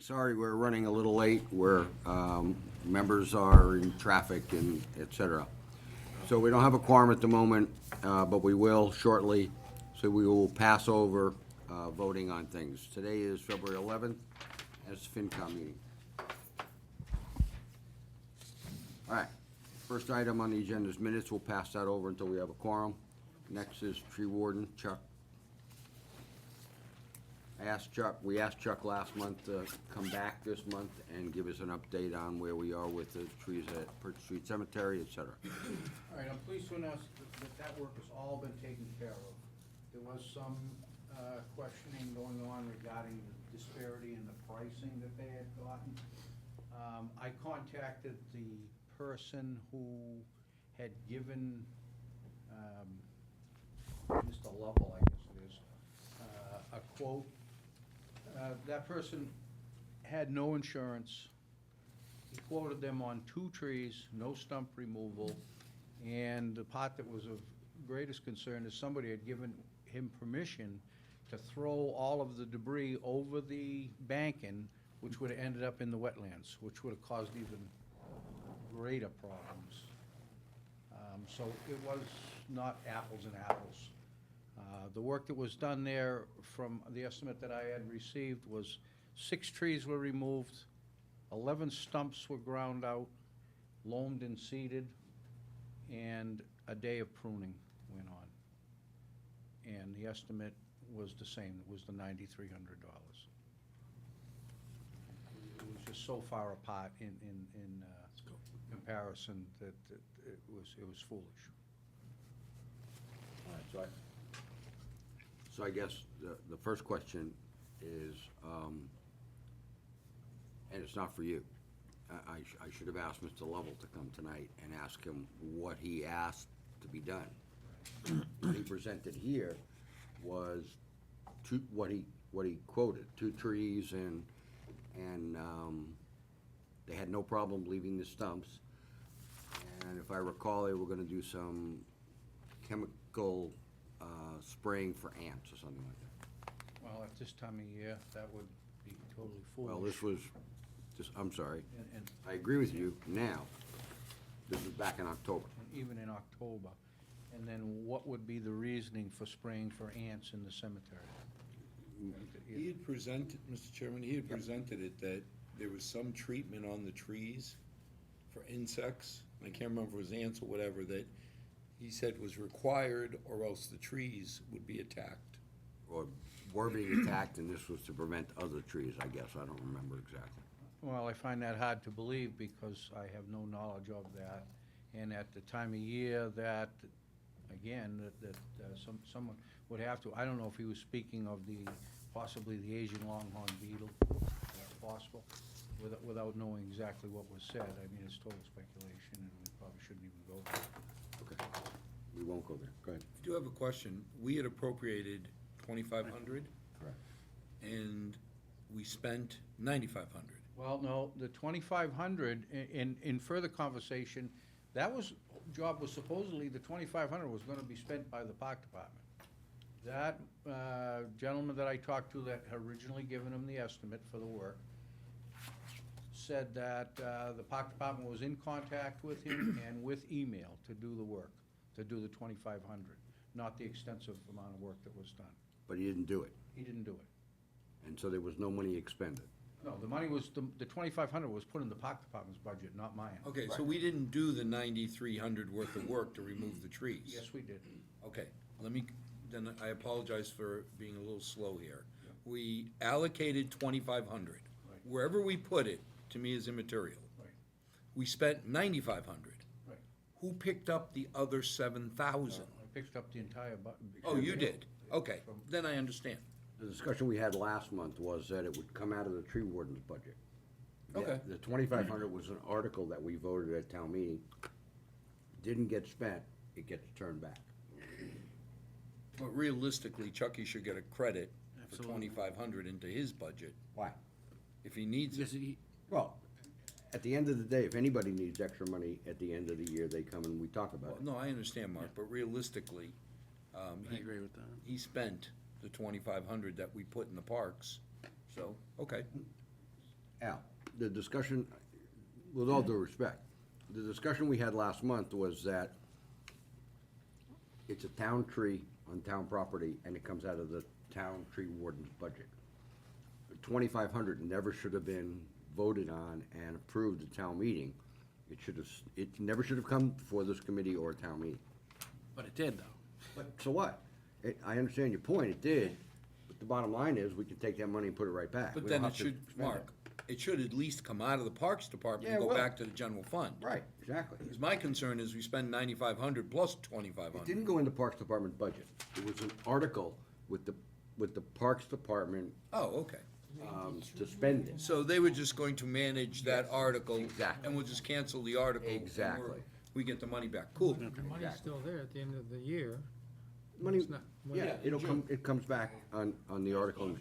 Sorry, we're running a little late. Members are in traffic and et cetera. So we don't have a quorum at the moment, but we will shortly. So we will pass over voting on things. Today is February 11th, and it's the FinCom meeting. All right, first item on the agenda is minutes. We'll pass that over until we have a quorum. Next is tree warden, Chuck. We asked Chuck last month to come back this month and give us an update on where we are with the trees at Perch Street Cemetery, et cetera. All right, I'm pleased to announce that work has all been taken care of. There was some questioning going on regarding the disparity in the pricing that they had gotten. I contacted the person who had given Mr. Lovell, I guess it is, a quote. That person had no insurance. He quoted them on 2 trees, no stump removal, and the part that was of greatest concern is somebody had given him permission to throw all of the debris over the banking, which would have ended up in the wetlands, which would have caused even greater problems. So it was not apples and apples. The work that was done there, from the estimate that I had received, was 6 trees were removed, 11 stumps were ground out, loamed and seeded, and a day of pruning went on. And the estimate was the same, it was the $9,300. It was just so far apart in comparison that it was foolish. All right, so I guess the first question is, and it's not for you. I should have asked Mr. Lovell to come tonight and ask him what he asked to be done. What he presented here was what he quoted, 2 trees and they had no problem leaving the stumps. And if I recall, they were gonna do some chemical spraying for ants or something like that. Well, at this time of year, that would be totally foolish. Well, this was, I'm sorry, And I agree with you now. This was back in October. even in October. And then what would be the reasoning for spraying for ants in the cemetery? He had presented, Mr. Chairman, he had presented it that there was some treatment on the trees for insects. I can't remember if it was ants or whatever, that he said was required, or else the trees would be attacked. Or were being attacked, and this was to prevent other trees, I guess. I don't remember exactly. Well, I find that hard to believe because I have no knowledge of that. And at the time of year that, again, someone would have to, I don't know if he was speaking of possibly the Asian longhorn beetle, that's possible, without knowing exactly what was said. I mean, it's total speculation, and we probably shouldn't even go there. Okay. We won't go there. Go ahead. I do have a question. We had appropriated 2,500, Correct. and we spent 9,500. Well, no, the 2,500, in further conversation, job was supposedly, the 2,500 was gonna be spent by the park department. That gentleman that I talked to that had originally given him the estimate for the work said that the park department was in contact with him and with email to do the work, to do the 2,500, not the extensive amount of work that was done. But he didn't do it, He didn't do it. and so there was no money expended. No, the money was, the 2,500 was put in the park department's budget, not mine. Okay, so we didn't do the 9,300 worth of work to remove the trees? Yes, we did. Okay, then I apologize for being a little slow here. We allocated 2,500. Right. Wherever we put it, to me, is immaterial. Right. We spent 9,500. Right. Who picked up the other 7,000? I picked up the entire Oh, you did? Okay, then I understand. The discussion we had last month was that it would come out of the tree warden's budget. Okay. The 2,500 was an article that we voted at town meeting. Didn't get spent, it gets turned back. But realistically, Chucky should get a credit for Absolutely. 2,500 into his budget, Why? if he needs it. Well, at the end of the day, if anybody needs extra money at the end of the year, they come and we talk about Well, it. no, I understand, Mark, but realistically, I agree with that. he spent the 2,500 that we put in the parks, so, okay. Al, the discussion, with all due respect, the discussion we had last month was that it's a town tree on town property, and it comes out of the town tree warden's budget. 2,500 never should have been voted on and approved at town meeting. It never should have come before this committee or town meeting. But it did, though. But so what? I understand your point, it did, but the bottom line is, we can take that money and put it right back. But We then don't it have to should, spend Mark, it should at least come out of the Parks Department Yeah, and it go will. back to the general fund. Right, exactly. Because my concern is we spend 9,500 plus It 2,500. didn't go in the Parks Department budget. It was an article with the Parks Department, Oh, okay. to spend it. So they were just going to manage that article. Exactly. And we'll just cancel the article. and Exactly. we get the money back. Cool. The money's Exactly. still there at the end of the year. Money, It's not- yeah, it comes back on the article.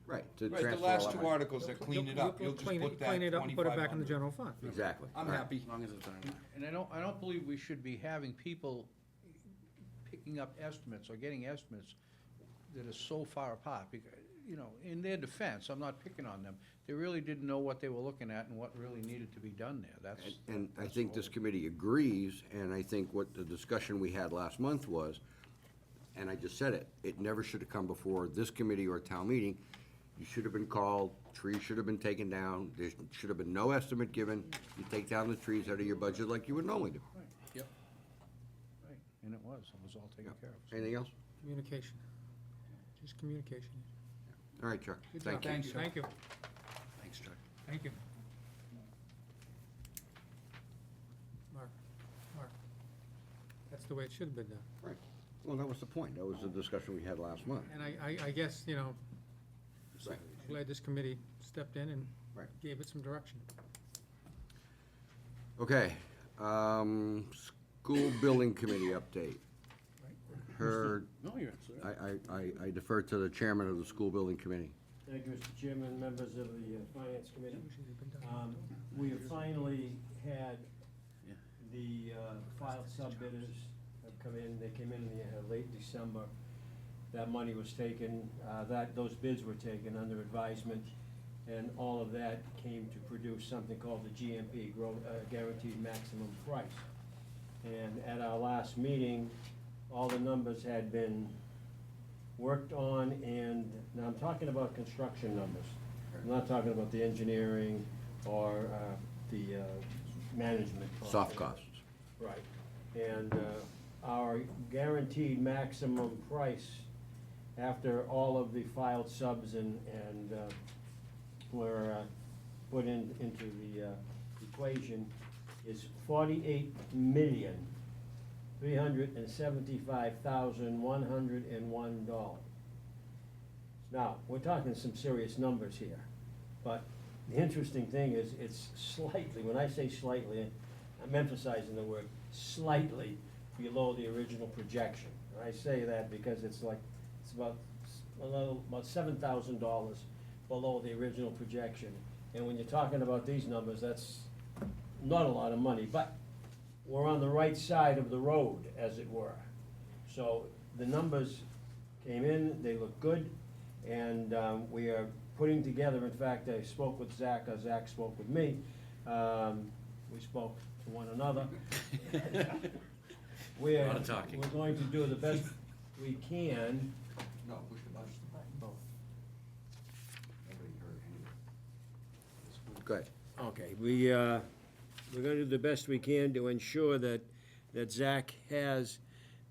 Right, to Right, transfer the all last that two money. articles that clean it up, you'll just Clean put that Clean it up and put it back in the 2,500. general fund. Exactly. I'm Right. happy. As long as it's done. And I don't believe we should be having people picking up estimates or getting estimates that are so far apart, because, you know, in their defense, I'm not picking on them, they really didn't know what they were looking at and what really needed to be done there, that's. And I that's think all. this committee agrees, and I think what the discussion we had last month was, and I just said it, it never should have come before this committee or town meeting. You should have been called, trees should have been taken down, there should have been no estimate given. You take down the trees out of your budget like you would normally do. Yep. Right, and it was all taken care of. So- Anything else? Communication. Just communication. All right, Chuck, Good thank job. you. Thanks, Chuck. Thank you, Thanks, Chuck. thank you. Mark, that's the way it should have been done. Right. Well, that was the point, that was the discussion we had last month. And I guess, you know, Right. I'm glad this committee stepped in and Right. gave it some direction. Okay, school building committee update. Heard, No, you're absolutely. I defer to the chairman of the school building committee. Thank you, Mr. Chairman, members of the Finance Committee. Should have been done. We have finally had Yeah. the filed sub-bidders have come in, they came in late December. That money was taken, those bids were taken under advisement, and all of that came to produce something called the GMP, Guaranteed Maximum Price. And at our last meeting, all the numbers had been worked on, and now I'm talking about construction numbers. I'm not talking about the engineering or the management costs. Soft costs. Right. And our guaranteed maximum price, after all of the filed subs and were put into the equation, is $48,375,101. Now, we're talking some serious numbers here, but the interesting thing is, it's slightly, when I say slightly, I'm emphasizing the word slightly below the original projection. And I say that because it's about $7,000 below the original projection. And when you're talking about these numbers, that's not a lot of money, but we're on the right side of the road, as it were. So the numbers came in, they look good, and we are putting together, in fact, I spoke with Zach, Zach spoke with me. We spoke to one another. We're, Lot of talking. we're going to do the best we can. No, push the button. Go ahead. Okay, we're gonna do the best we can to ensure that Zach has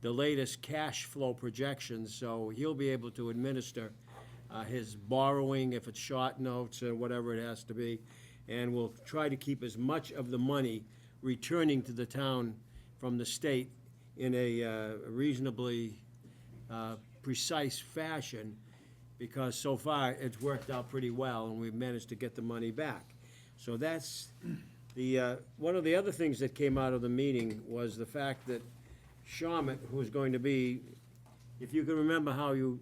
the latest cash flow projections, so he'll be able to administer his borrowing, if it's short notes or whatever it has to be, and we'll try to keep as much of the money returning to the town from the state in a reasonably precise fashion, because so far, it's worked out pretty well, and we've managed to get the money back. So that's the, one of the other things that came out of the meeting was the fact that Shawmut, who is going to be, if you can remember how you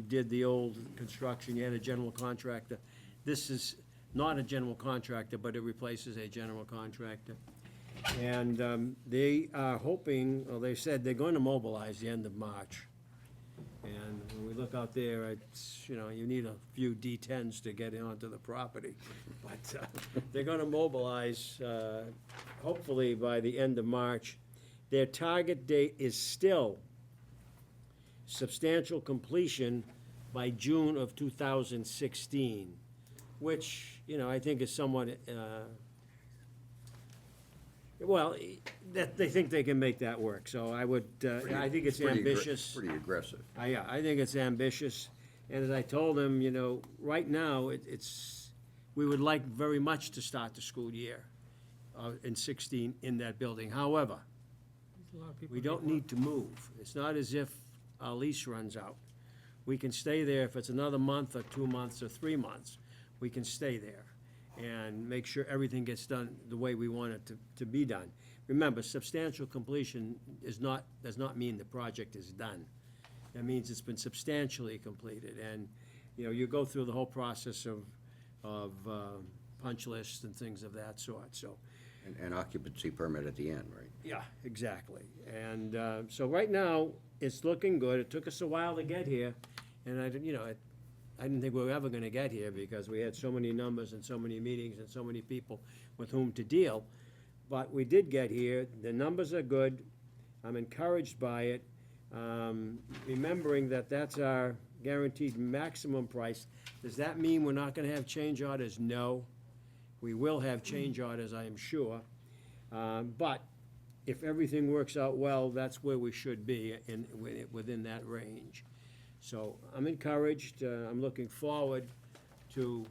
did the old construction, you had a general contractor. This is not a general contractor, but it replaces a general contractor. And they are hoping, or they said they're going to mobilize the end of March. And when we look out there, it's, you know, you need a few D10s to get onto the property. But they're gonna mobilize, hopefully by the end of March. Their target date is still substantial completion by June of 2016, which, you know, I think is somewhat, well, that, they think they can make that work, so I would, I think it's Pretty ambitious. Pretty aggressive. Yeah, I think it's ambitious, and as I told him, you know, right now, it's, we would like very much to start the school year in 16 in that building. However, There's a lot of people we don't need to move. It's not as if our lease runs out. We can stay there if it's another month or 2 months or 3 months. We can stay there and make sure everything gets done the way we want it to be done. Remember, substantial completion does not mean the project is done. That means it's been substantially completed. And, you know, you go through the whole process of punch lists and things of that sort, so. And occupancy permit at the end, right? Yeah, exactly. And so right now, it's looking good. It took us a while to get here, and I didn't think we were ever gonna get here because we had so many numbers and so many meetings and so many people with whom to deal. But we did get here. The numbers are good. I'm encouraged by it. Remembering that that's our guaranteed maximum price. Does that mean we're not gonna have change orders? No. We will have change orders, I am sure. But if everything works out well, that's where we should be within that range. So I'm encouraged. I'm looking forward to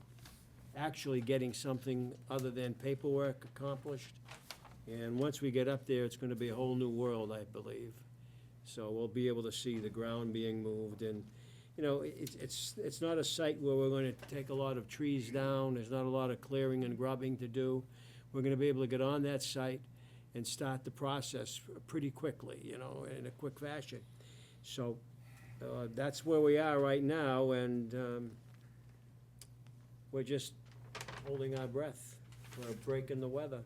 actually getting something other than paperwork accomplished. And once we get up there, it's gonna be a whole new world, I believe. So we'll be able to see the ground being moved and, you know, it's not a site where we're gonna take a lot of trees down, there's not a lot of clearing and grubbing to do. We're gonna be able to get on that site and start the process pretty quickly, you know, in a quick fashion. So, that's where we are right now, and, we're just holding our breath for a break in the weather.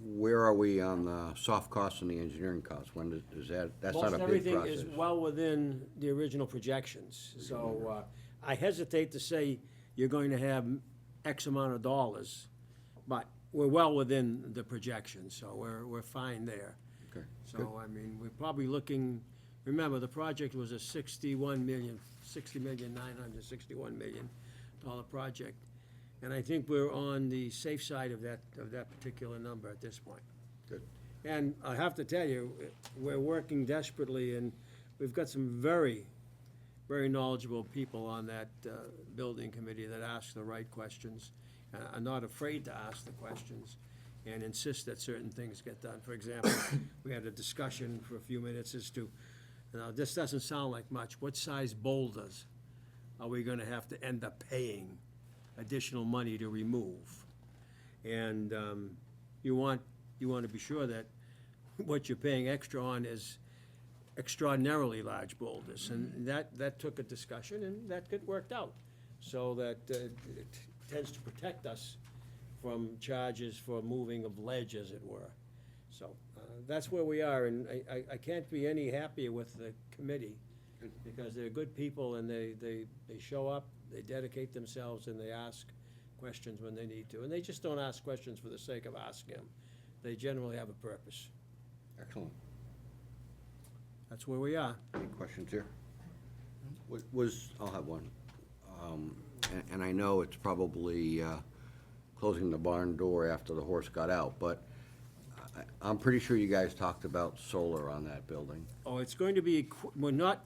Where are we on the soft costs and the engineering costs? When is that, that's not a big Most everything process? is well within the original projections, so, I hesitate to say you're going to have X amount of dollars, but we're well within the projections, so we're fine there. Okay, good. So, I mean, we're probably looking, remember, the project was a $60 million project. And I think we're on the safe side of that particular number at this point. Good. And I have to tell you, we're working desperately, and we've got some very, very knowledgeable people on that building committee that ask the right questions, are not afraid to ask the questions, and insist that certain things get done. For example, we had a discussion for a few minutes as to, this doesn't sound like much, what size boulders are we gonna have to end up paying additional money to remove? And you want to be sure that what you're paying extra on is extraordinarily large boulders. And that took a discussion, and that get worked out, so that it tends to protect us from charges for moving of ledge, as it were. So that's where we are, and I can't be any happier with the committee, because they're good people, and they show up, they dedicate themselves, and they ask questions when they need to. And they just don't ask questions for the sake of asking them. They generally have a purpose. Excellent. That's where we are. Any questions here? I'll have one. And I know it's probably closing the barn door after the horse got out, but I'm pretty sure you guys talked about solar on that building. Oh, it's going to be, we're not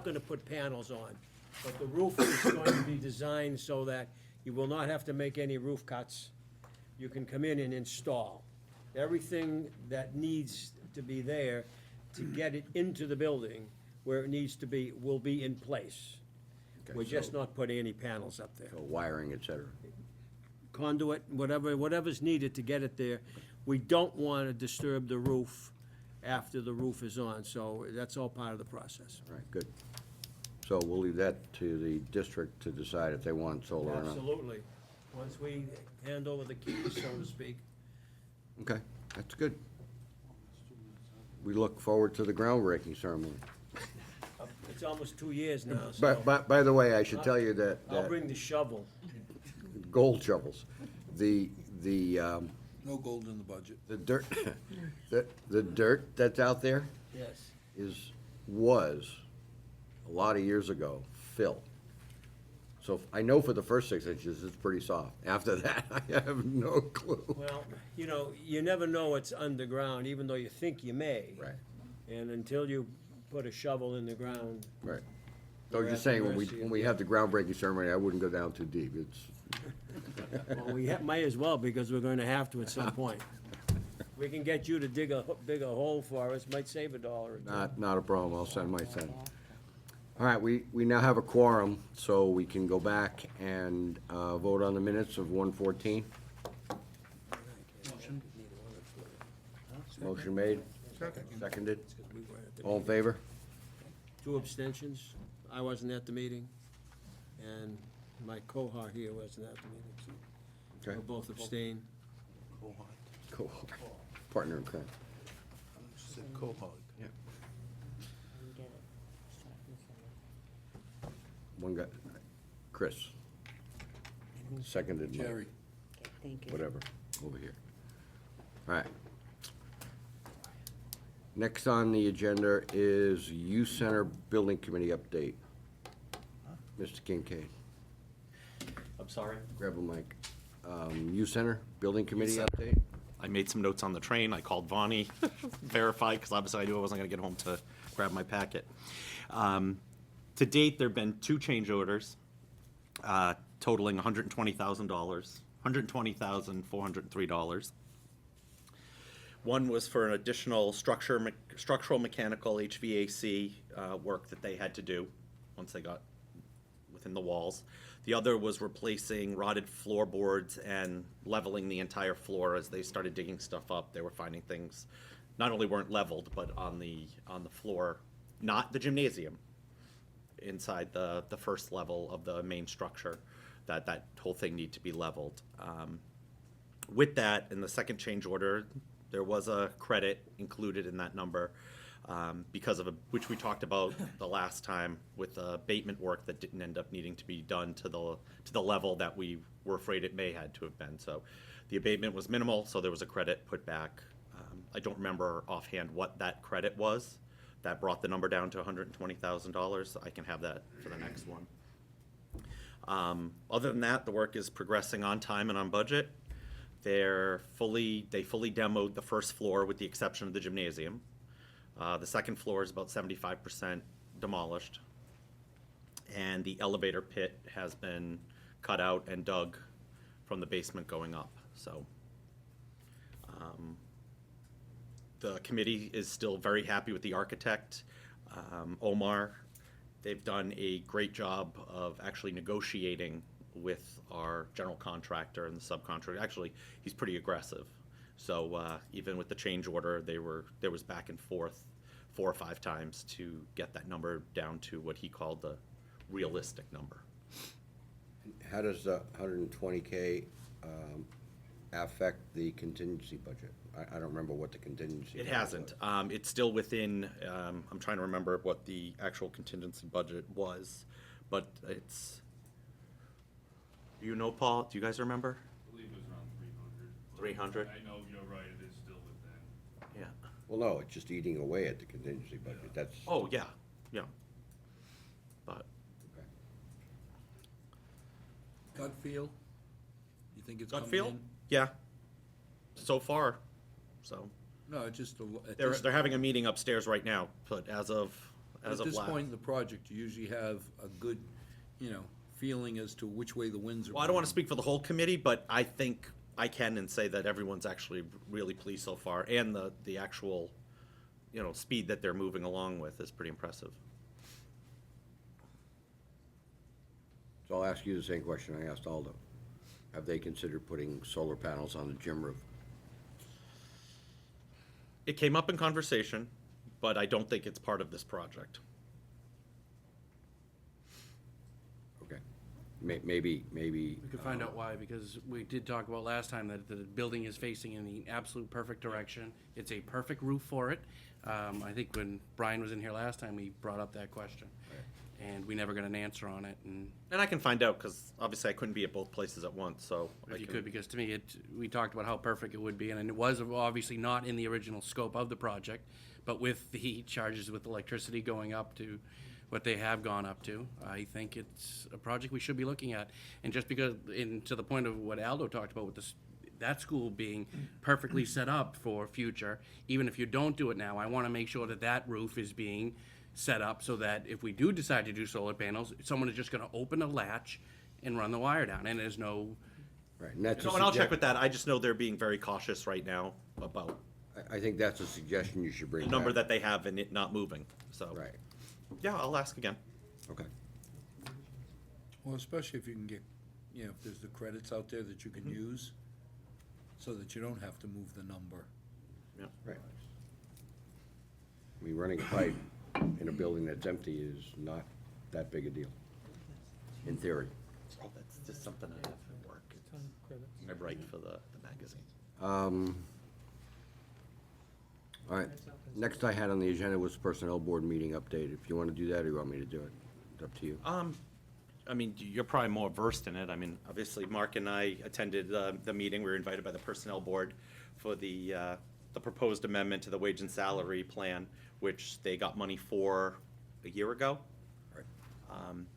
gonna put panels on, but the roof is going to be designed so that you will not have to make any roof cuts. You can come in and install. Everything that needs to be there to get it into the building where it needs to be will be in place. Okay, We're just so- not putting any panels up there. So wiring, et cetera. Conduit, whatever's needed to get it there. We don't want to disturb the roof after the roof is on, so that's all part of the process. All right, good. So we'll leave that to the district to decide if they want solar or not. Absolutely. Once we hand over the keys, so to speak. Okay, that's good. We look forward to the groundbreaking ceremony. It's It's almost 2 years now, so By the way, I should tell you that, I'll bring the shovel. gold shovels, the, No gold in the budget. the dirt, the dirt that's out there Yes. was, a lot of years ago, fill. So I know for the first 6 inches, it's pretty soft. After that, I have no clue. Well, you never know what's underground, even though you think you may. Right. And until you put a shovel in the ground, Right. So I We're was just at the saying, mercy when of we the- have the groundbreaking ceremony, I wouldn't go down too deep. It's, well, we might as well, because we're going to have to at some point. We can get you to dig a hole for us, might save $1 or two. not a problem. I'll send my son. All right, we now have a quorum, so we can go back and vote on the minutes of 114. Motion made, seconded. All in favor? 2 abstentions. I wasn't at the meeting, and my cohort here wasn't at the meeting, so Okay. we'll both abstain. Cool. Partner in crime. Said Quahog. One guy, Chris. Seconded. Mike. Jerry. Thank you. Whatever, over here. All right. Next on the agenda is Youth Center Building Committee update. Mr. Kincaid, I'm sorry. grab a mic. Youth Center Building Committee update? I made some notes on the train. I called Vonnie, verified, because obviously I knew I wasn't going to get home to grab my packet. To date, there've been 2 change orders totaling $120,000, $120,403. One was for an additional structural mechanical HVAC work that they had to do once they got within the walls. The other was replacing rotted floorboards and leveling the entire floor. As they started digging stuff up, they were finding things not only weren't leveled, but on the floor, not the gymnasium, inside the first level of the main structure, that whole thing need to be leveled. With that, in the second change order, there was a credit included in that number because of which we talked about the last time with abatement work that didn't end up needing to be done to the level that we were afraid it may had to have been. So the abatement was minimal, so there was a credit put back. I don't remember offhand what that credit was. That brought the number down to $120,000. I can have that for the next one. Other than that, the work is progressing on time and on budget. They fully demoed the first floor with the exception of the gymnasium. The second floor is about 75% demolished. And the elevator pit has been cut out and dug from the basement going up. So the committee is still very happy with the architect, Omar. They've done a great job of actually negotiating with our general contractor and the subcontractor. Actually, he's pretty aggressive. So even with the change order, there was back and forth 4 or 5 times to get that number down to what he called the realistic number. How does the 120K affect the contingency budget? I don't remember what the contingency. It budget hasn't. was. It's still within, I'm trying to remember what the actual contingency budget was, but it's, do you know, Paul? Do you guys remember? I believe it was around 300? 300. I know you're right, it is still within. Yeah. Well, no, it's just eating away at the contingency budget. That's. Oh, yeah, yeah. But Okay. Gut feel? You think it's gut coming feel? in? Yeah. So far, so. No, it's just, at They're having a meeting upstairs right now, but as of this last. point in the project, you usually have a good, feeling as to which way the winds are. Well, I don't want to speak for the whole committee, but I think I can and say that everyone's actually really pleased so far, and the actual, speed that they're moving along with is pretty impressive. So I'll ask you the same question I asked Aldo. Have they considered putting solar panels on the gym roof? It came up in conversation, but I don't think it's part of this project. Okay. Maybe. We could find out why, because we did talk about last time that the building is facing in the absolute perfect direction. It's a perfect roof for it. I think when Brian was in here last time, we brought up that question. And we never got an answer on it, and And I can find out, because obviously I couldn't be at both places at once, so. I if you can- could, because to me, we talked about how perfect it would be, and it was obviously not in the original scope of the project, but with the charges with electricity going up to what they have gone up to, I think it's a project we should be looking at. And just because, and to the point of what Aldo talked about with this, that school being perfectly set up for future, even if you don't do it now, I want to make sure that that roof is being set up so that if we do decide to do solar panels, someone is just going to open a latch and run the wire down, and there's no, Right, and that's a No, and I'll check suggest- with that. I just know they're being very cautious right now about I think that's a suggestion you should bring the number back. that they have and it not moving, so. Right, Yeah, I'll ask again. okay. Well, especially if you can get, you know, if there's the credits out there that you can use, so that you don't have to move the number. Right. I mean, running a pipe in a building that's empty is not that big a deal, in theory. Oh, that's just something I have at work. It's on credits. I write for the magazine. All right, next I had on the agenda was personnel board meeting update. If you want to do that, or you want me to do it, it's up to you. I mean, you're probably more versed in it. I mean, obviously, Mark and I attended the meeting. We were invited by the Personnel Board for the proposed amendment to the wage and salary plan, which they got money for a year ago. Right.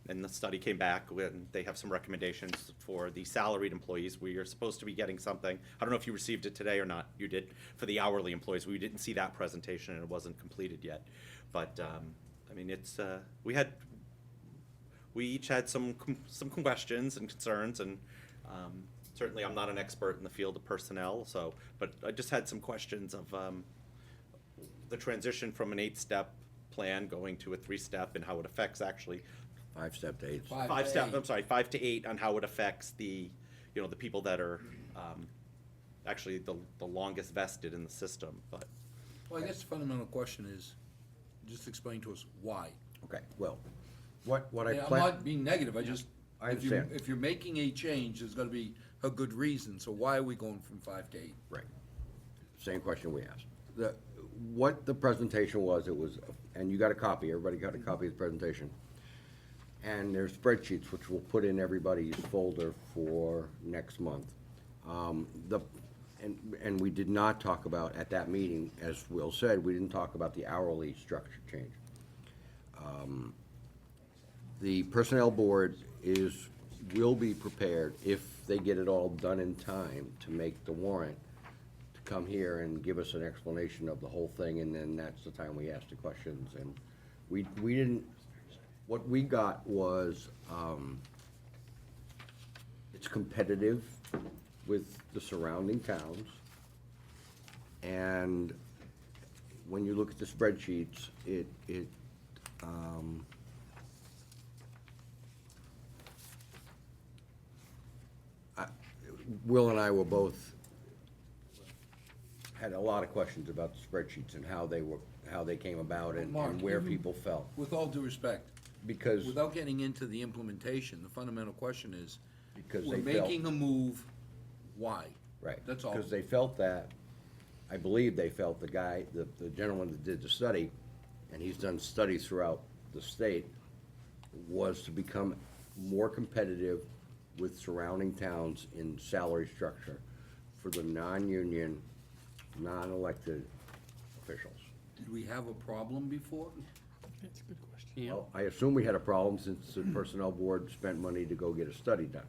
And the study came back, and they have some recommendations for the salaried employees. We are supposed to be getting something, I don't know if you received it today or not, you did, for the hourly employees. We didn't see that presentation, and it wasn't completed yet. But, I mean, it's, we each had some questions and concerns, and certainly I'm not an expert in the field of personnel, so, but I just had some questions of the transition from an 8-step plan going to a 3-step, and how it affects actually 5-step to 8. 5 step, I'm sorry, 5 to 8, on how it affects the, you know, the people that are actually the longest vested in the system, but. Well, I guess the fundamental question is, just explain to us why. Okay, well, what I Yeah, I'm plan. not being negative, I just, I if you, understand. if you're making a change, there's gotta be a good reason, so why are we going from 5 to 8? Right. Same question we asked. What the presentation was, it was, and you got a copy, everybody got a copy of the presentation. And there's spreadsheets, which we'll put in everybody's folder for next month. And we did not talk about, at that meeting, as Will said, we didn't talk about the hourly structure change. The Personnel Board will be prepared, if they get it all done in time, to make the warrant, to come here and give us an explanation of the whole thing, and then that's the time we ask the questions. And we didn't, what we got was, it's competitive with the surrounding towns. And when you look at the spreadsheets, Will and I were both, had a lot of questions about the spreadsheets and how they came about and Mark, where even- people felt. With all due respect, Because, without getting into the implementation, the fundamental question is, because we're they felt. making a move, why? Right. That's all. Because they felt that, I believe they felt the guy, the gentleman that did the study, and he's done studies throughout the state, was to become more competitive with surrounding towns in salary structure for the non-union, non-elected officials. Did we have a problem before? That's a good question. yeah. Well, I assume we had a problem since the Personnel Board spent money to go get a study done.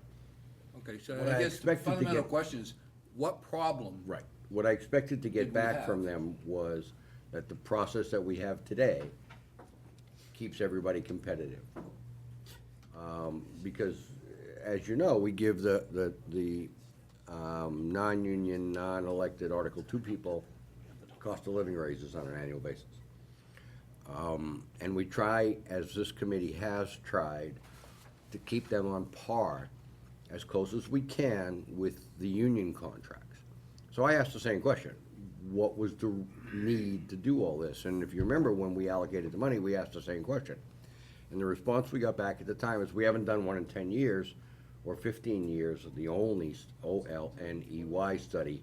Okay, so What I I guess the expected to fundamental get- question is, what problem? Right. What I expected to Did get we back have? from them was that the process that we have today keeps everybody competitive. Because, as you know, we give the non-union, non-elected Article 2 people cost of living raises on an annual basis. And we try, as this committee has tried, to keep them on par as close as we can with the union contracts. So I asked the same question: what was the need to do all this? And if you remember, when we allocated the money, we asked the same question. And the response we got back at the time is, we haven't done one in 10 years or 15 years of the only OLNEY study,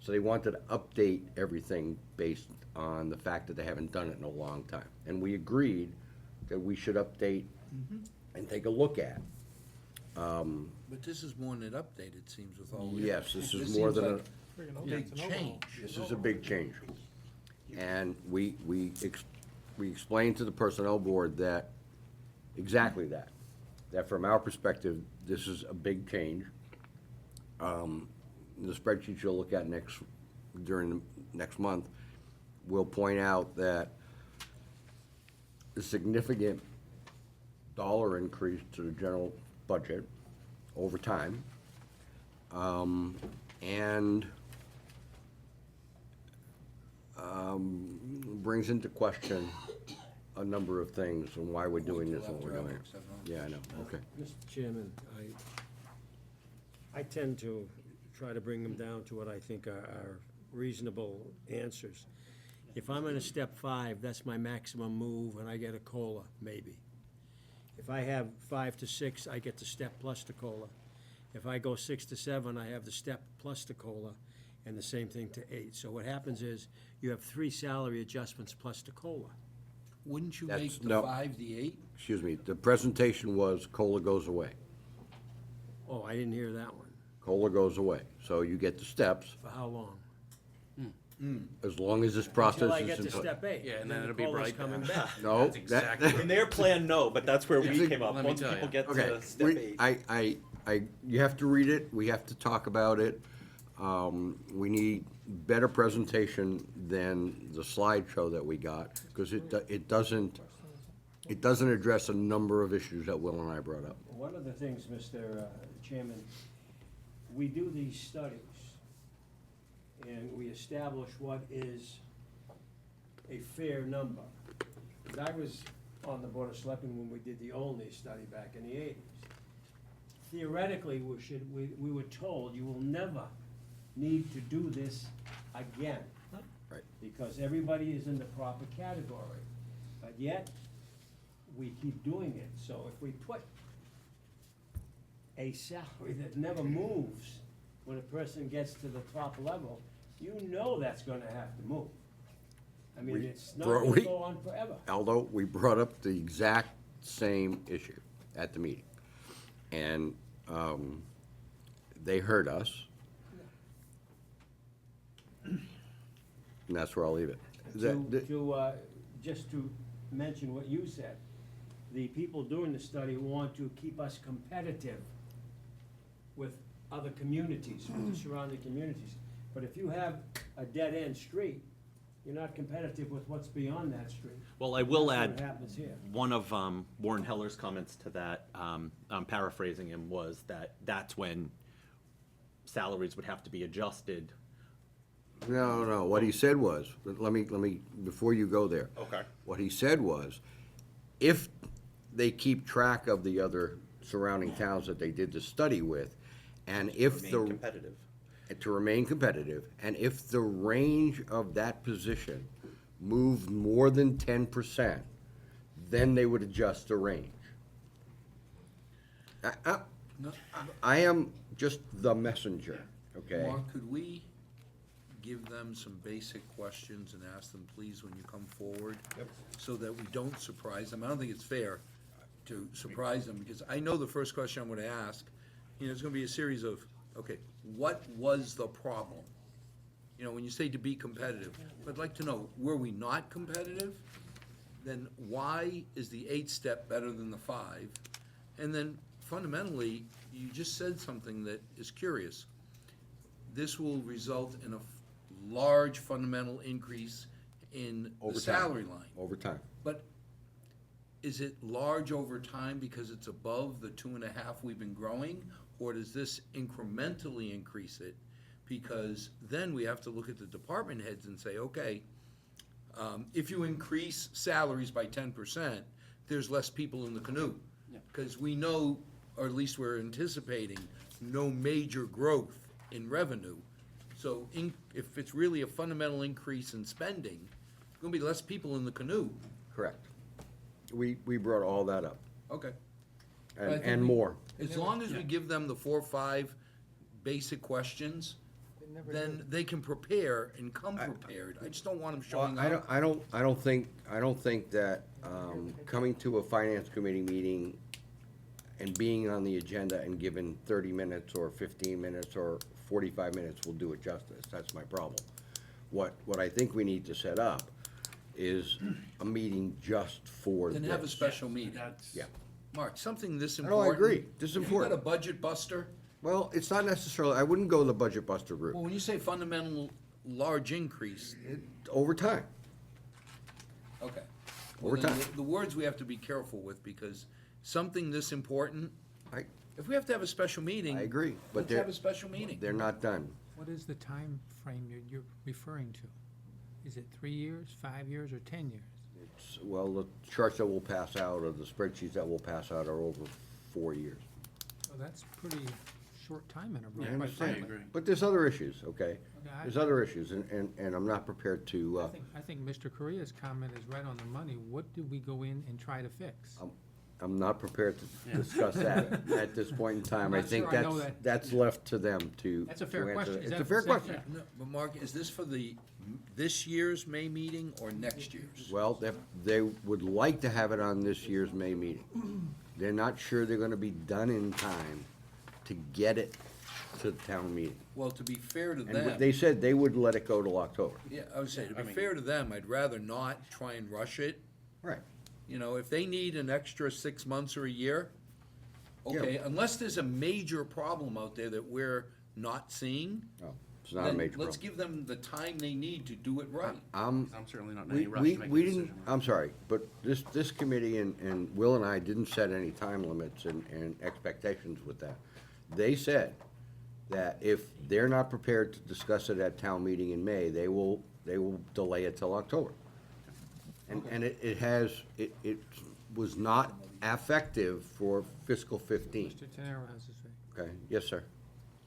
So they wanted to update everything based on the fact that they haven't done it in a long time. And we agreed that we should update and take a look at. But this is more than an update, it seems, with all. Yes, this is This more seems than a, like Friggin' a overhaul. big It's an overhaul. change. this is a big change. And we explained to the personnel board that, exactly that, that from our perspective, this is a big change. The spreadsheet you'll look at during the next month will point out that a significant dollar increase to the general budget over time. And brings into question a number of things and why we're doing this and what we're doing. Yeah, I know, okay. Mr. Chairman, I tend to try to bring them down to what I think are reasonable answers. If I'm in a step 5, that's my maximum move, and I get a COLA, maybe. If I have 5 to 6, I get the step plus the COLA. If I go 6 to 7, I have the step plus the COLA, and the same thing to 8. So what happens is, you have 3 salary adjustments plus the COLA. Wouldn't you That's- make the no. 5 the 8? Excuse me, the presentation was COLA goes away. Oh, I didn't hear that one. COLA goes away, so you get the steps For how long? as long as this process Until I is get in to place. step 8. Yeah, and then the it'll be COLA's right coming back. back. No, That's exactly that, In their plan, no, but that's where we Yeah. came up. Let me Once tell people you. get okay, to step 8. you have to read it, we have to talk about it. We need better presentation than the slideshow that we got, because it doesn't address a number of issues that Will and I brought up. One of the things, Mr. Chairman, we do these studies, and we establish what is a fair number. 'Cause I was on the Board of Selectmen when we did the only study back in the 80s. Theoretically, we were told, you will never need to do this again. Right. Because everybody is in the proper category. But yet, we keep doing it. So if we put a salary that never moves when a person gets to the top level, you know that's gonna have to move. I mean, We- it's not bro, gonna we- go on forever. Aldo, we brought up the exact same issue at the meeting. And they heard us. And that's where I'll leave it. Just to mention what you said, the people doing the study want to keep us competitive with other communities, with the surrounding communities. But if you have a dead-end street, you're not competitive with what's beyond that street. Well, I will That's add, what happens here. one of Warren Heller's comments to that, I'm paraphrasing him, was that that's when salaries would have to be adjusted. No, what he said was, let me, before you go there. Okay. What he said was, if they keep track of the other surrounding towns that they did the study with, and if the. Remain competitive. To remain competitive, and if the range of that position moved more than 10%, then they would adjust the range. I am just the messenger, okay? Mark, could we give them some basic questions and ask them, please, when you come forward? So that we don't surprise them. I don't think it's fair to surprise them, because I know the first question I'm gonna ask, it's gonna be a series of, okay, what was the problem? When you say to be competitive, I'd like to know, were we not competitive? Then why is the 8 step better than the 5? And then fundamentally, you just said something that is curious. This will result in a large fundamental increase in Over the time. salary line. Over time. But is it large over time because it's above the 2.5 we've been growing? Or does this incrementally increase it? Because then we have to look at the department heads and say, okay, if you increase salaries by 10%, there's less people in the canoe. Because we know, or at least we're anticipating, no major growth in revenue. So if it's really a fundamental increase in spending, there's gonna be less people in the canoe. Correct. We brought all that up, Okay. But I think and we- more. As long as we give them the 4 or 5 basic questions, then they can prepare and come prepared. I just don't want them Well, showing I up. don't think that, coming to a finance committee meeting and being on the agenda and given 30 minutes or 15 minutes or 45 minutes will do it justice. That's my problem. What I think we need to set up is a meeting just for this. Then have a special meeting. That's. Yeah. Mark, something this No, I important. agree. This is If you got a important. budget buster, Well, it's not necessarily, I wouldn't go the budget buster route. well, when you say fundamental large increase, Over time. okay. Over Well, then time. the words we have to be careful with, because something this important, I, if we have to have a special meeting. I agree, but Let's they're, have a special meeting. they're not done. What is the time frame you're referring to? Is it 3 years, 5 years, or 10 years? It's, well, the charts that will pass out or the spreadsheets that will pass out are over 4 years. Well, that's pretty short time interval. Yeah, quite I frankly. agree. But there's other issues, okay? Okay, There's other issues, and I'm not prepared to, I think Mr. Correa's comment is right on the money. What do we go in and try to fix? I'm not prepared to discuss that at this point in time. I'm I not think sure I know that. that's left to them to. That's a fair to answer. question. Is It's that- a fair is that question. No, but Mark, is this for this year's May meeting or next year's? Well, they would like to have it on this year's May meeting. They're not sure they're gonna be done in time to get it to the town meeting. Well, to be fair to And them, they said they would let it go till October. yeah, I would say, to be fair to them, I'd rather not try and rush it. Right. You know, if they need an extra 6 months or a year, okay, Yeah. unless there's a major problem out there that we're not seeing, No, it's not a then major let's problem. give them the time they need to do it right. I'm certainly not in any rush to make a We decision. didn't, I'm sorry, but this committee and Will and I didn't set any time limits and expectations with that. They said that if they're not prepared to discuss it at town meeting in May, they will delay it till October. And it was not effective for fiscal 15. Mr. Tenero has to say. Okay, yes, sir.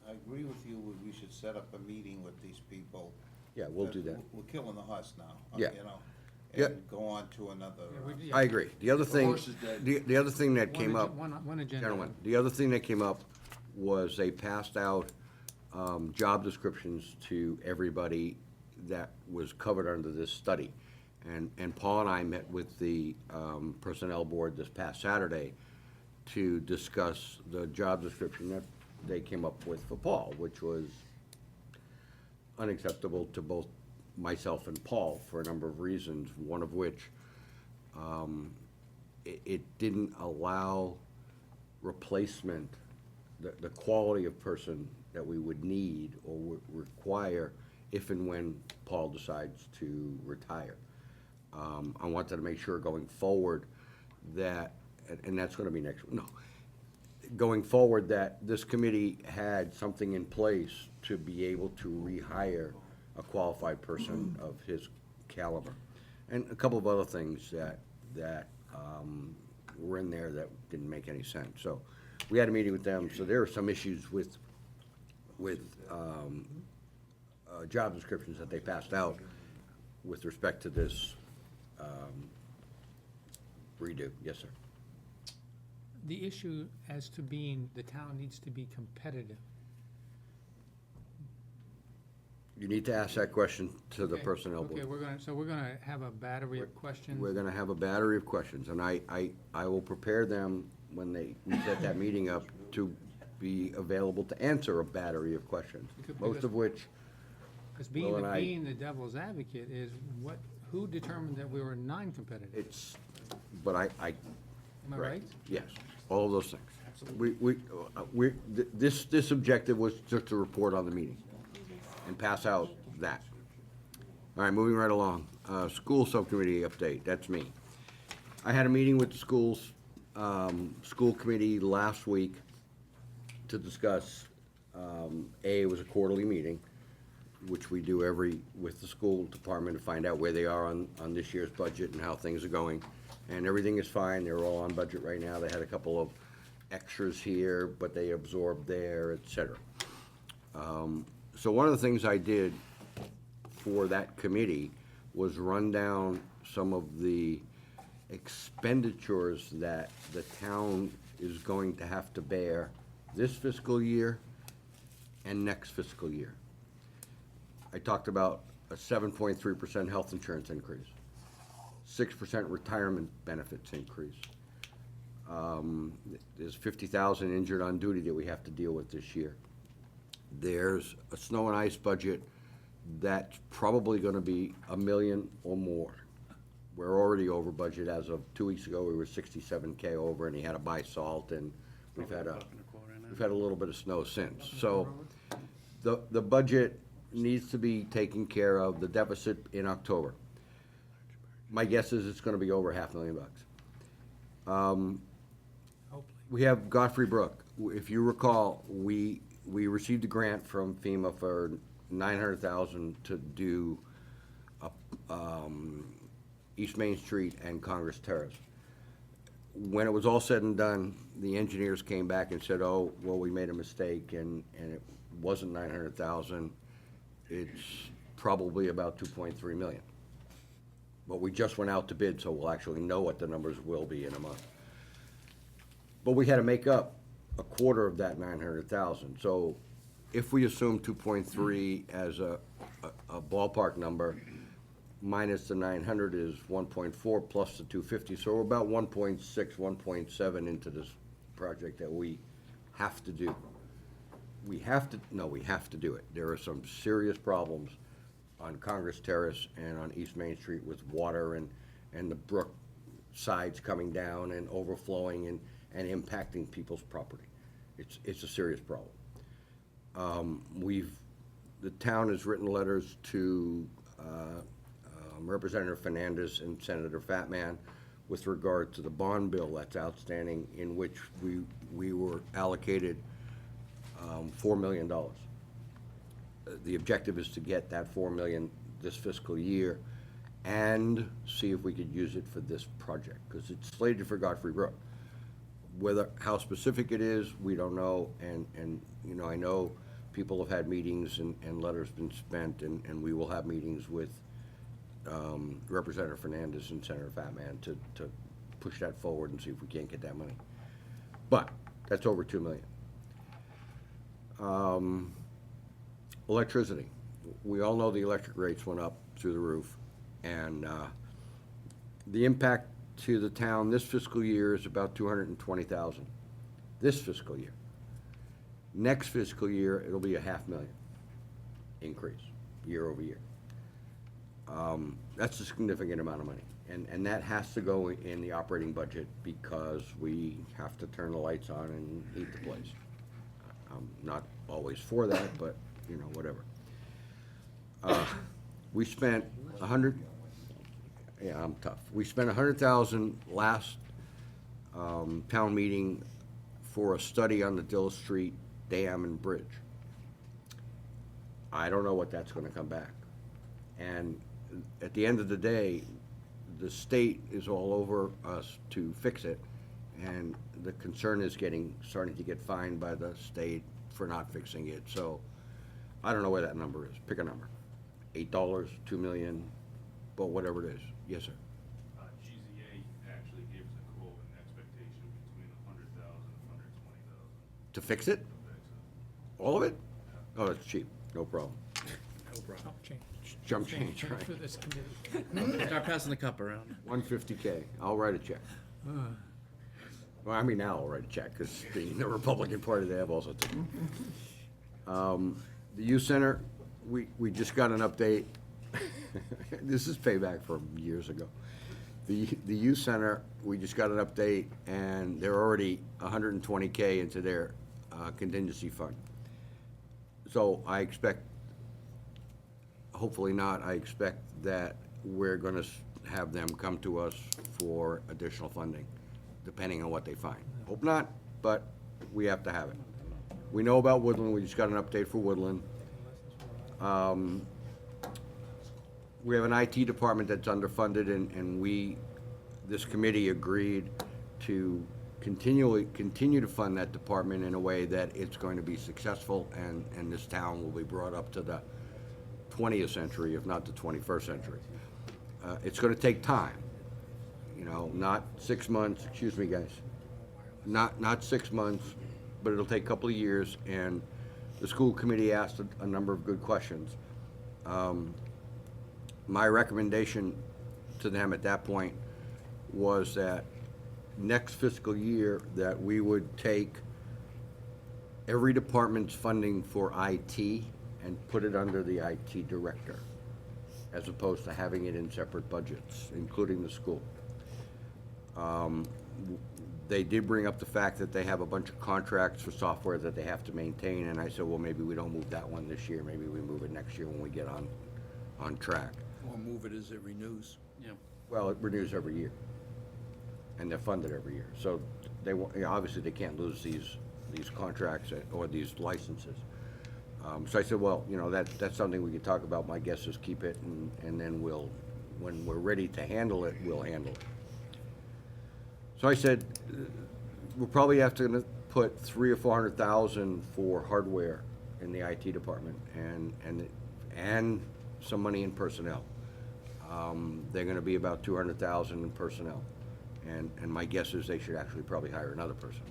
I agree with you, we should set up a meeting with these people. Yeah, we'll do that. We're killing the horse now, Yeah. you know? Yeah. And go on to another, Yeah, we- I agree. The other thing, horse is dead. the other thing that One came agen- up. one agenda Gentlemen, item. the other thing that came up was they passed out job descriptions to everybody that was covered under this study. And Paul and I met with the Personnel Board this past Saturday to discuss the job description that they came up with for Paul, which was unacceptable to both myself and Paul for a number of reasons, one of which it didn't allow replacement, the quality of person that we would need or would require if and when Paul decides to retire. I wanted to make sure going forward that, and that's gonna be next, no, going forward, that this committee had something in place to be able to rehire a qualified person of his caliber. And a couple of other things that were in there that didn't make any sense. So we had a meeting with them, so there are some issues with job descriptions that they passed out with respect to this redo. Yes, sir. The issue as to being, the town needs to be competitive. You need to ask that question to the Okay, Personnel Okay, Board. we're gonna have a battery of questions. We're gonna have a battery of questions, and I will prepare them when we set that meeting up to be available to answer a battery of questions, most of which, Because Will and I- being the devil's advocate is who determined that we were non-competitive? it's, but I, Am I right? yes, all of those things. This objective was just to report on the meeting and pass out that. All right, moving right along. School Subcommittee update, that's me. I had a meeting with the school committee last week to discuss, it was a quarterly meeting, which we do with the school department to find out where they are on this year's budget and how things are going. And everything is fine, they're all on budget right now. They had a couple of extras here, but they absorbed there, et cetera. So one of the things I did for that committee was run down some of the expenditures that the town is going to have to bear this fiscal year and next fiscal year. I talked about a 7.3% health insurance increase, 6% retirement benefits increase. There's 50,000 injured on duty that we have to deal with this year. There's a snow and ice budget that's probably gonna be $1 million or more. We're already over budget. As of 2 weeks ago, we were 67K over, and he had to buy salt, and we've had a little bit of snow since. So the budget needs to be taken care of, the deficit in October. My guess is it's gonna be over $500,000. We have Godfrey Brook. If you recall, we received a grant from FEMA for $900,000 to do East Main Street and Congress Terrace. When it was all said and done, the engineers came back and said, oh, well, we made a mistake, and it wasn't 900,000. It's probably about 2.3 million. But we just went out to bid, so we'll actually know what the numbers will be in a month. But we had to make up a quarter of that 900,000. So if we assume 2.3 as a ballpark number, minus the 900 is 1.4 plus the 250, so we're about 1.6, 1.7 into this project that we have to do. We have to do it. There are some serious problems on Congress Terrace and on East Main Street with water and the brook sides coming down and overflowing and impacting people's property. It's a serious problem. The town has written letters to Representative Fernandez and Senator Fatman with regard to the bond bill that's outstanding, in which we were allocated $4 million. The objective is to get that $4 million this fiscal year and see if we could use it for this project, because it's slated for Godfrey Brook. How specific it is, we don't know, and you know, I know people have had meetings and letters been spent, and we will have meetings with Representative Fernandez and Senator Fatman to push that forward and see if we can't get that money. But that's over $2 million. Electricity. We all know the electric rates went up through the roof, and the impact to the town this fiscal year is about $220,000. This fiscal year. Next fiscal year, it'll be a $500,000 increase year over year. That's a significant amount of money, and that has to go in the operating budget because we have to turn the lights on and heat the place. I'm not always for that, but you know, whatever. We spent yeah, I'm tough. We spent $100,000 last town meeting for a study on the Dill Street Dam and Bridge. I don't know what that's gonna come back. And at the end of the day, the state is all over us to fix it, and the concern is starting to get fined by the state for not fixing it. So I don't know where that number is. Pick a number. $8, $2 million, but whatever it is. Yes, sir. GZA actually gives a quote, an expectation between 100,000 and 120,000. To fix it? All of it? Oh, that's cheap. No problem. Chump change. Jump change, right. For this committee. Start passing the cup around. 150K. I'll write a check. Well, I mean, now I'll write a check, because the Republican Party, they have all sorts of. The youth center, we just got an update. This is payback from years ago. The youth center, we just got an update, and they're already 120K into their contingency fund. So I expect, hopefully not, I expect that we're gonna have them come to us for additional funding, depending on what they find. Hope not, but we have to have it. We know about Woodland, we just got an update for Woodland. We have an IT department that's underfunded, and this committee agreed to continue to fund that department in a way that it's going to be successful, and this town will be brought up to the 20th century, if not the 21st century. It's gonna take time, you know, not 6 months, excuse me, guys. Not 6 months, but it'll take a couple of years, and the school committee asked a number of good questions. My recommendation to them at that point was that next fiscal year, that we would take every department's funding for IT and put it under the IT director, as opposed to having it in separate budgets, including the school. They did bring up the fact that they have a bunch of contracts for software that they have to maintain, and I said, well, maybe we don't move that one this year, maybe we move it next year when we get on track. Or move it as it renews. Yeah. Well, it renews every year, and they're funded every year, so they, obviously, they can't lose these contracts or these licenses. So I said, well, that's something we could talk about. My guess is keep it, and then when we're ready to handle it, we'll handle it. So I said, we'll probably have to put $300,000 or $400,000 for hardware in the IT department, and some money in personnel. They're gonna be about $200,000 in personnel, and my guess is they should actually probably hire another person.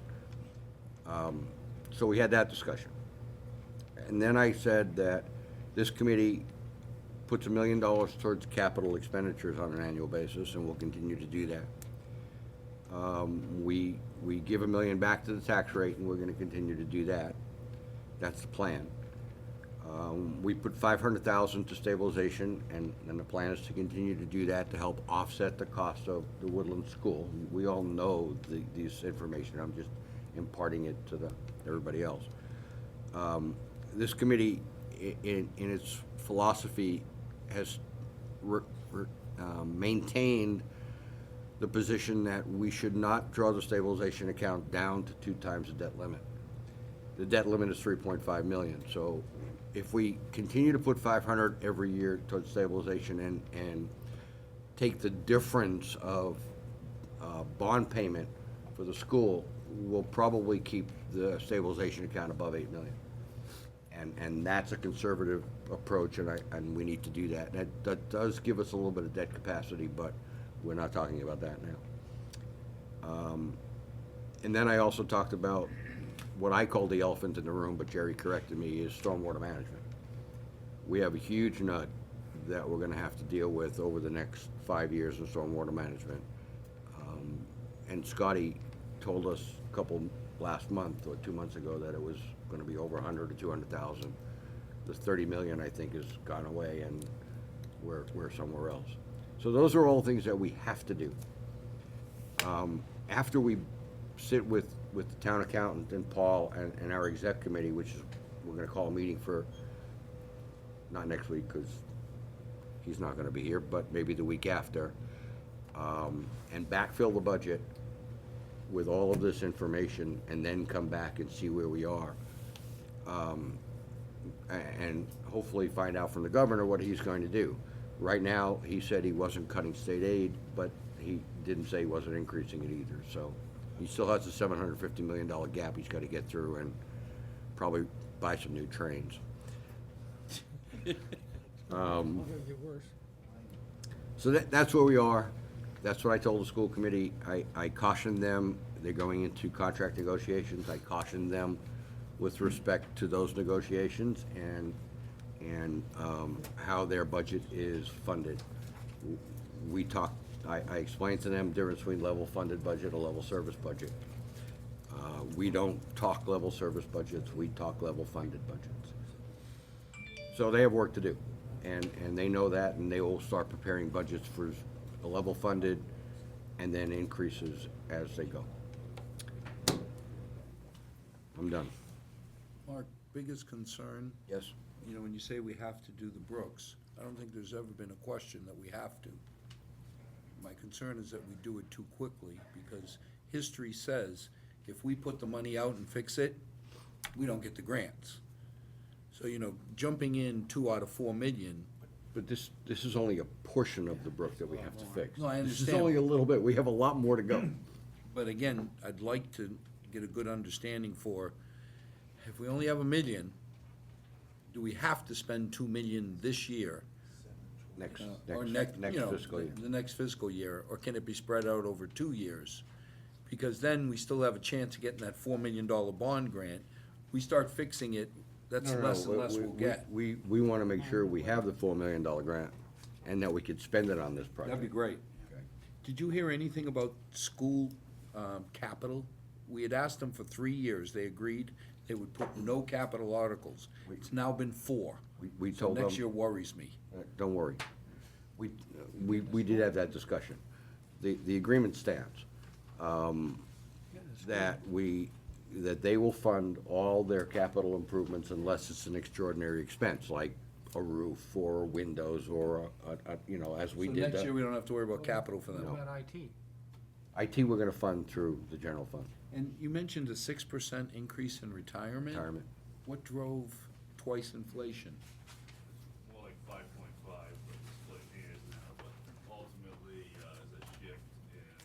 So we had that discussion. And then I said that this committee puts $1 million towards capital expenditures on an annual basis, and we'll continue to do that. We give $1 million back to the tax rate, and we're gonna continue to do that. That's the plan. We put $500,000 to stabilization, and the plan is to continue to do that to help offset the cost of the Woodland School. We all know this information, I'm just imparting it to everybody else. This committee, in its philosophy, has maintained the position that we should not draw the stabilization account down to 2 times the debt limit. The debt limit is 3.5 million, so if we continue to put 500 every year towards stabilization and take the difference of bond payment for the school, we'll probably keep the stabilization account above 8 million. And that's a conservative approach, and we need to do that. That does give us a little bit of debt capacity, but we're not talking about that now. And then I also talked about what I call the elephant in the room, but Jerry corrected me, is stormwater management. We have a huge nut that we're gonna have to deal with over the next 5 years in stormwater management. And Scotty told us last month or 2 months ago that it was gonna be over 100 or 200,000. The 30 million, I think, has gone away, and we're somewhere else. So those are all things that we have to do. After we sit with the town accountant and Paul and our exec committee, which is, we're gonna call a meeting for, not next week, because he's not gonna be here, but maybe the week after, and backfill the budget with all of this information, and then come back and see where we are. And hopefully find out from the governor what he's going to do. Right now, he said he wasn't cutting state aid, but he didn't say he wasn't increasing it either, so he still has a $750 million gap he's gotta get through, and probably buy some new trains. It'll get worse. So that's where we are. That's what I told the school committee. I cautioned them, they're going into contract negotiations. I cautioned them with respect to those negotiations and how their budget is funded. I explained to them the difference between level funded budget and level service budget. We don't talk level service budgets, we talk level funded budgets. So they have work to do, and they know that, and they will start preparing budgets for the level funded and then increases as they go. I'm done. Mark, biggest concern, Yes? when you say we have to do the Brooks, I don't think there's ever been a question that we have to. My concern is that we do it too quickly, because history says if we put the money out and fix it, we don't get the grants. So, jumping in 2 out of 4 million, But this is only a portion of the brook that we have to fix. No, I This is understand. only a little bit. We have a lot more to go. but again, I'd like to get a good understanding for, if we only have $1 million, do we have to spend $2 million this year? Next Or next fiscal year. The next fiscal year, or can it be spread out over 2 years? Because then we still have a chance of getting that $4 million bond grant. We start fixing it, that's No, no, less and we- less we'll we- get. We want to make sure we have the $4 million grant and that we could spend it on this project. That'd be great. Did you hear anything about school capital? We had asked them for 3 years. They agreed they would put no capital articles. It's now been 4. We So told them. next year worries me. Don't worry. We did have that discussion. The agreement stands, that they will fund all their capital improvements unless it's an extraordinary expense, like a roof or windows or, as we So did. next year, we don't have to worry about capital for What them. about IT? IT, we're gonna fund through the general fund, And you mentioned a 6% increase in retirement? retirement. What drove twice inflation? More like 5.5, but it's split hairs now, but ultimately, is a shift in,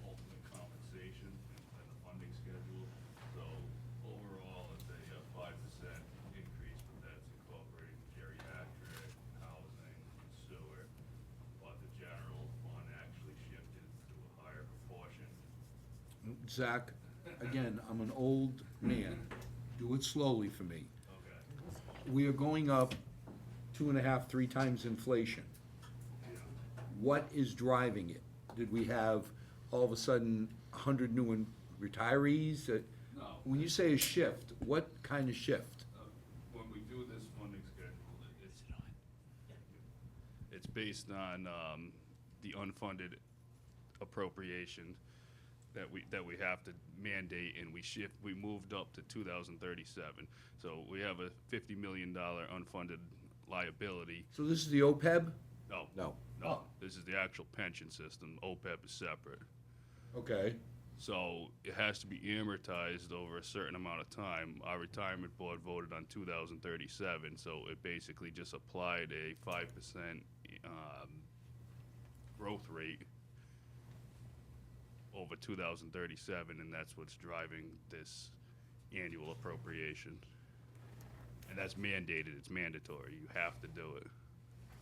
ultimate compensation and the funding schedule. So overall, it's a 5% increase, but that's incorporating geriatric, housing, and sewer. But the general fund actually shifted to a higher proportion. Zach, again, I'm an old man. Do it slowly for me. Okay. We are going up 2.5, 3 times inflation. What is driving it? Did we have, all of a sudden, 100 new retirees? No. When you say a shift, what kind of shift? When we do this funding schedule, it's based on the unfunded appropriation that we have to mandate, and we moved up to 2037. So we have a $50 million unfunded liability. So this is the OPEB? No. No. No, this is the actual pension system. OPEB is separate. Okay. So it has to be amortized over a certain amount of time. Our retirement board voted on 2037, so it basically just applied a 5% growth rate over 2037, and that's what's driving this annual appropriation. And that's mandated, it's mandatory, you have to do it.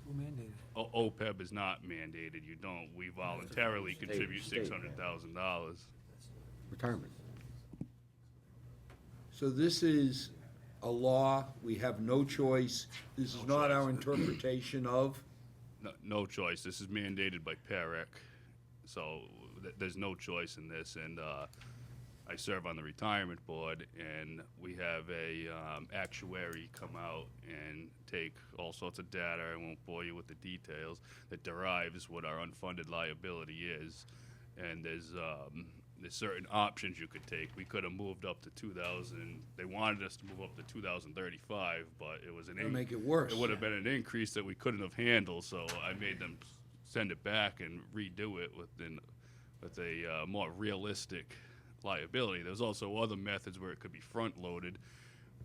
Who mandated it? OPEB is not mandated, you don't, we voluntarily contribute State. $600,000. Retirement. So this is a law, we have no choice, this is No not our choice. interpretation of? No choice, this is mandated by PEREC, so there's no choice in this, and I serve on the retirement board, and we have a actuary come out and take all sorts of data, I won't bore you with the details, that derives what our unfunded liability is, and there's certain options you could take. We could have moved up to 2000, they wanted us to move up to 2035, but it was an. That'll make it worse. It would have been an increase that we couldn't have handled, so I made them send it back and redo it with a more realistic liability. There's also other methods where it could be front-loaded,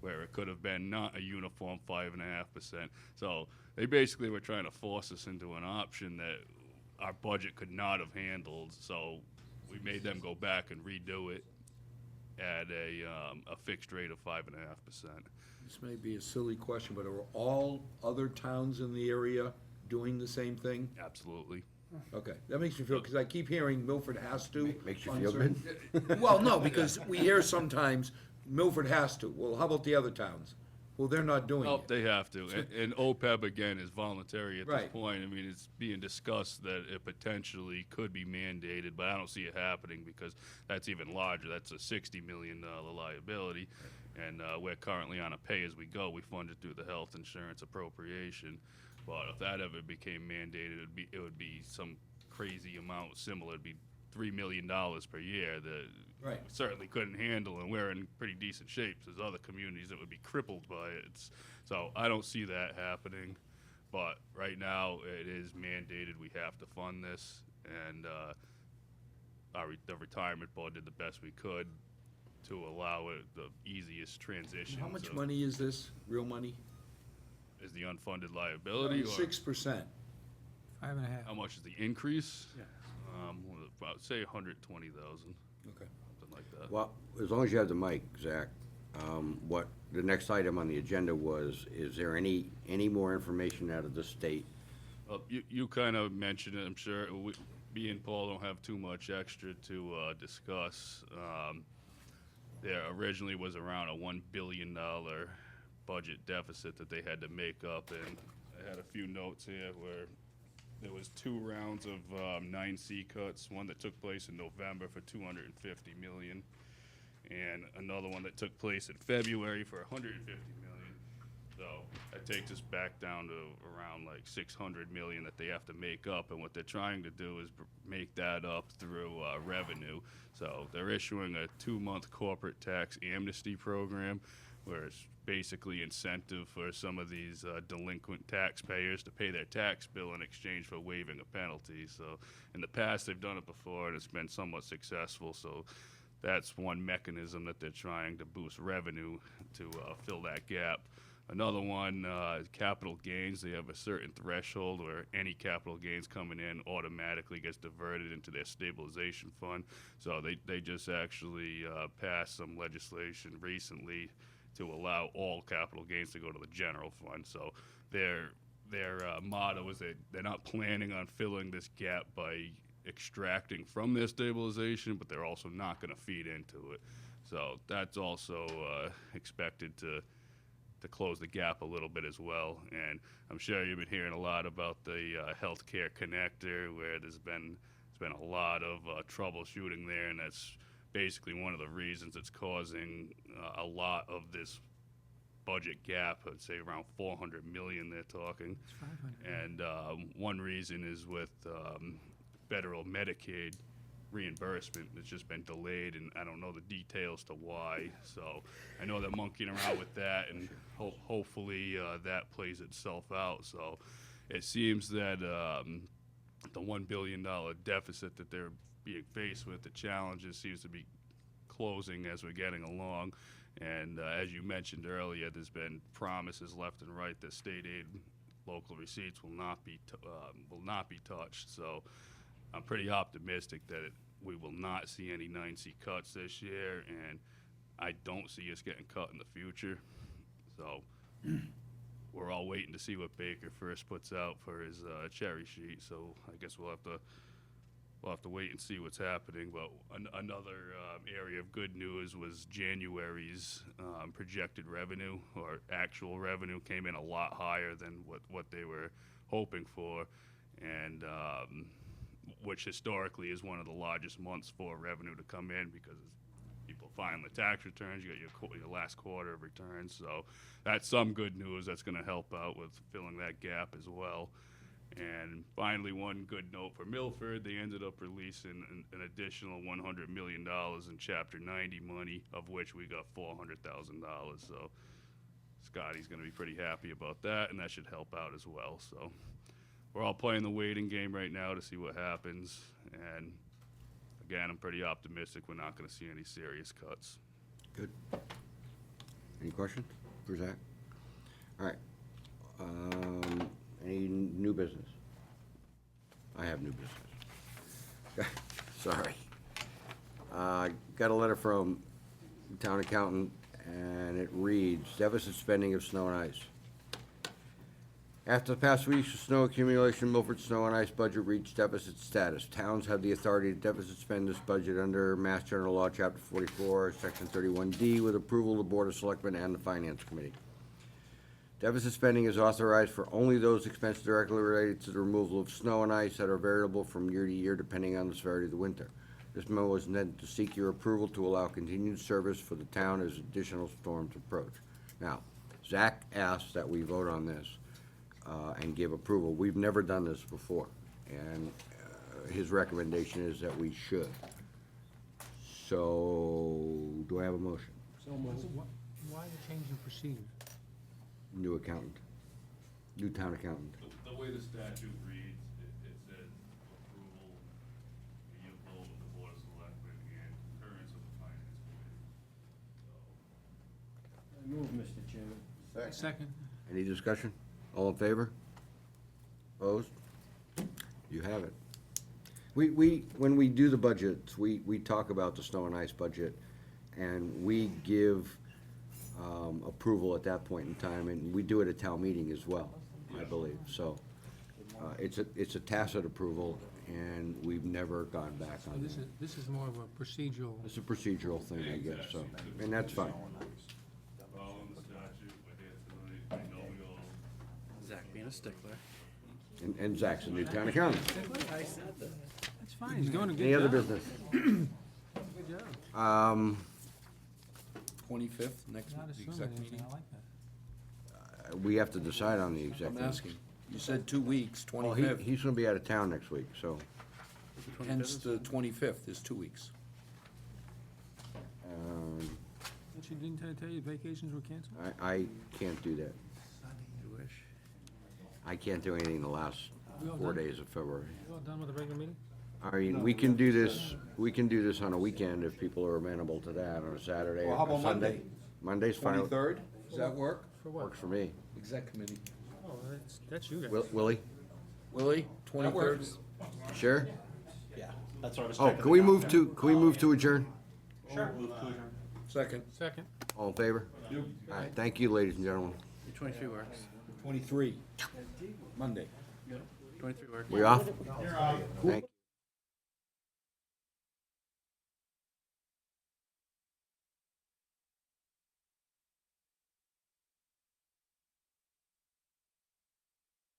where it could have been not a uniform 5.5%. So they basically were trying to force us into an option that our budget could not have handled, so we made them go back and redo it at a fixed rate of 5.5%. This may be a silly question, but are all other towns in the area doing the same thing? Absolutely. Okay, that makes me feel, because I keep hearing Milford has to. Makes you on feel certain- Well, no, because we hear sometimes Milford has to. Well, how about the other towns? Well, they're not doing Oh, it. they have to. And OPEB, again, is voluntary at this Right. point. I mean, it's being discussed that it potentially could be mandated, but I don't see it happening because that's even larger. That's a $60 million liability. And we're currently on a pay-as-we-go. We fund it through the health insurance appropriation. But if that ever became mandated, it would be some crazy amount similar. It'd be $3 million per year that Right. we certainly couldn't handle, and we're in pretty decent shape. There's other communities that would be crippled by it. So I don't see that happening. But right now, it is mandated. We have to fund this, and the retirement board did the best we could to allow it the easiest transition. How much money is this, real money? Is the unfunded liability, or 6%. 5.5. how much is the increase? About say 120,000, Okay. something like that. Well, as long as you have the mic, Zach, what, the next item on the agenda was, is there any more information out of the state? You kind of mentioned it, I'm sure. Me and Paul don't have too much extra to discuss. there originally was around a $1 billion budget deficit that they had to make up, and I had a few notes here where there was 2 rounds of 9C cuts, one that took place in November for $250 million, and another one that took place in February for $150 million. So that takes us back down to around like $600 million that they have to make up, and what they're trying to do is make that up through revenue. So they're issuing a 2-month corporate tax amnesty program, where it's basically incentive for some of these delinquent taxpayers to pay their tax bill in exchange for waiving a penalty. So in the past, they've done it before, and it's been somewhat successful. So that's one mechanism that they're trying to boost revenue to fill that gap. Another one, capital gains. They have a certain threshold where any capital gains coming in automatically gets diverted into their stabilization fund. So they just actually passed some legislation recently to allow all capital gains to go to the general fund. So their motto is that they're not planning on filling this gap by extracting from their stabilization, but they're also not going to feed into it. So that's also expected to close the gap a little bit as well. And I'm sure you've been hearing a lot about the healthcare connector, where there's been a lot of troubleshooting there, and that's basically one of the reasons it's causing a lot of this budget gap. I'd say around 400 million they're talking. It's 500. And one reason is with federal Medicaid reimbursement. It's just been delayed, and I don't know the details to why. So I know they're monkeying around with that, and hopefully that plays itself out. So it seems that the $1 billion deficit that they're being faced with, the challenges seems to be closing as we're getting along. And as you mentioned earlier, there's been promises left and right that state aid, local receipts will not be touched. So I'm pretty optimistic that we will not see any 9C cuts this year, and I don't see us getting cut in the future. So we're all waiting to see what Baker first puts out for his cherry sheet. So I guess we'll have to wait and see what's happening. But another area of good news was January's projected revenue, or actual revenue, came in a lot higher than what they were hoping for, and which historically is one of the largest months for revenue to come in, because people filing the tax returns, you got your last quarter of returns. So that's some good news that's going to help out with filling that gap as well. And finally, one good note for Milford, they ended up releasing an additional $100 million in Chapter 90 money, of which we got $400,000. So Scotty's going to be pretty happy about that, and that should help out as well. So we're all playing the waiting game right now to see what happens. And again, I'm pretty optimistic we're not going to see any serious cuts. Good. Any questions for Zach? All right. Any new business? I have new business. Sorry. Got a letter from the town accountant, and it reads, deficit spending of snow and ice. After the past weeks of snow accumulation, Milford's snow and ice budget reached deficit status. Towns have the authority to deficit spend this budget under Mass General Law, Chapter 44, Section 31D, with approval of the Board of Selectmen and the Finance Committee. Deficit spending is authorized for only those expenses directly related to the removal of snow and ice that are variable from year to year depending on the severity of the winter. This memo is intended to seek your approval to allow continued service for the town as additional storms approach. Now, Zach asked that we vote on this and give approval. We've never done this before, and his recommendation is that we should. So, do I have a motion? Why the change in procedure? New accountant, new town accountant. The way the statute reads, it says approval via vote of the Board of Selectmen and concurrence of the Finance Committee. I move, Mr. Chairman. Second? Any discussion? All in favor? Opposed? You have it. When we do the budgets, we talk about the snow and ice budget, and we give approval at that point in time, and we do it at town meeting as well, I believe. So it's a tacit approval, and we've never gone back So on this that. is, this is more of a procedural, It's a procedural thing, I guess, so, and that's fine. Following the statute, we're here tonight, we know we all. Zach being a stickler. And Zach's a new town accountant. that's fine, he's doing a good job. Any other business? Good job. 25th, next, Not the assuming exec anything, meeting? I like that. We have to decide on the I'm executive. asking. You said 2 weeks, Well, 25th. he's gonna be out of town next week, so, Hence the 25th is 2 weeks. Don't you, didn't I tell you vacations were canceled? I can't do that. You wish. I can't do anything the last We all 4 done? days of February. You all done with the regular meeting? I mean, we can do this on a weekend if people are amenable to that, on a Saturday Well, how or about Sunday. Monday? Monday's fine, 23rd, does that work? For what? works for me. Exec committee. Oh, that's you guys. Willie, Willie, 23rd? sure? Yeah, that's what I was Oh, checking. can we move to adjourn? Second. Second. All in favor? All right, thank you, ladies and gentlemen. 23 works. 23, Monday. 23 works. We off? Thank you.